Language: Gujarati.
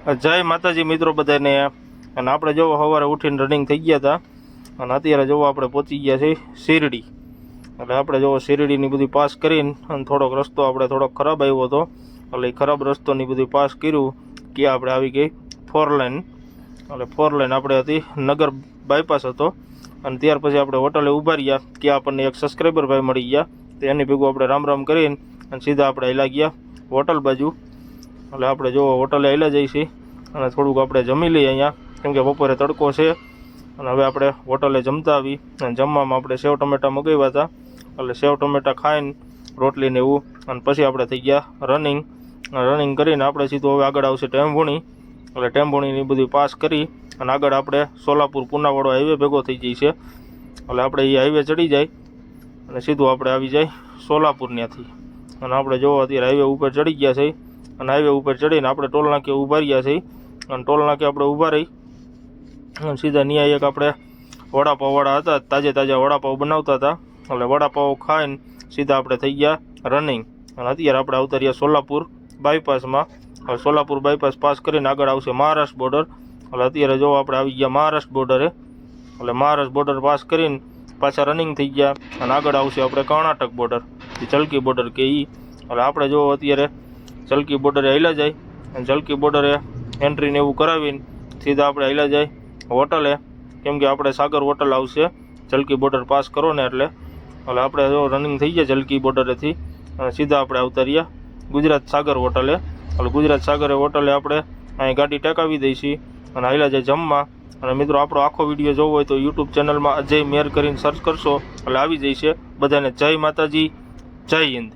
જય માતાજી મિત્રો બધાને। અને આપણે જો સવારે ઉઠીને રનિંગ થઈ ગયા હતા અને અત્યારે જો આપણે પહોંચી ગયા છે શિરડી। એટલે આપણે જો શિરડીની બધી પાસ કરીને અને થોડોક રસ્તો આપણે થોડોક ખરાબ આવ્યો હતો, એટલે એ ખરાબ રસ્તોની બધી પાસ કર્યું કે આપણે આવી ગઈ 4 લાઇન। એટલે 4 લાઇન આપણે હતી નગર બાયપાસ હતો અને ત્યાર પછી આપણે હોટલે ઊભા રહ્યા કે આપણને એક સબસ્ક્રાઈબર ભાઈ મળી ગયા, તો એની ભેગું આપણે રામ રામ કરીને અને સીધા આપણે હાલ્યા ગયા હોટલ બાજુ। એટલે આપણે જો હોટલે હાલ્યા જઈશી અને થોડુંક આપણે જમી લઈએ અહીંયા, કેમ કે બપોરે તડકો છે। અને હવે આપણે હોટલે જમતા આવી અને જમવામાં આપણે સેવ ટમેટા મગાવ્યા હતા, એટલે સેવ ટમેટા ખાઈને રોટલીને એવું અને પછી આપણે થઈ ગયા રનિંગ કરીને આપણે સીધું હવે આગળ આવશે ટેમ્પોણી। એટલે ટેમ્પોણીની બધી પાસ કરી અને આગળ આપણે સોલાપુર પૂનાવાળો હાઈવે ભેગો થઈ જઈ છે। એટલે આપણે એ હાઈવે ચડી જાય અને સીધું આપણે આવી જાય સોલાપુર ત્યાંથી। અને આપણે જો અત્યારે હાઈવે ઉપર ચડી ગયા છે અને હાઈવે ઉપર ચડીને આપણે ટોલ નાકે ઊભા રહ્યા છીએ અને ટોલ નાકે આપણે ઊભા રહી અને સીધા ન્યાય એક આપણે વડાપાવવાળા હતા, તાજા વડાપાવ બનાવતા હતા, એટલે વડાપાવ ખાઈને સીધા આપણે થઈ ગયા રનિંગ। અને અત્યારે આપણે આવતા રહ્યા સોલાપુર બાયપાસમાં। હવે સોલાપુર બાયપાસ પાસ કરીને આગળ આવશે મહારાષ્ટ્ર બોર્ડર। એટલે અત્યારે જો આપણે આવી ગયા મહારાષ્ટ્ર બોર્ડરે। એટલે મહારાષ્ટ્ર બોર્ડર પાસ કરીને પાછા રનિંગ થઈ ગયા અને આગળ આવશે આપણે કર્ણાટક બોર્ડર, ચલકી બોર્ડર કે ઈ। એટલે આપણે જો અત્યારે ચલકી બોર્ડરે હાલ્યા જાય અને ચલકી બોર્ડરે એન્ટ્રીને એવું કરાવીને સીધા આપણે હાલ્યા જાય હોટલે, કેમ કે આપણે સાગર હોટલ આવશે ચલકી બોર્ડર પાસ કરો ને એટલે આપણે જો રનિંગ થઈ જાય ચલકી બોર્ડરેથી અને સીધા આપણે આવતા રહ્યા ગુજરાત સાગર હોટલે। એટલે ગુજરાત સાગર હોટલે આપણે અહીં ગાડી ટેકાવી દઈશી અને હાલ્યા જાય જમવા। અને મિત્રો આપણો આખો વિડીયો જોવો હોય તો યુટ્યુબ ચેનલમાં અજય મેર કરીને સર્ચ કરશો એટલે આવી જઈશે। બધાને જય માતાજી, જય હિન્દ।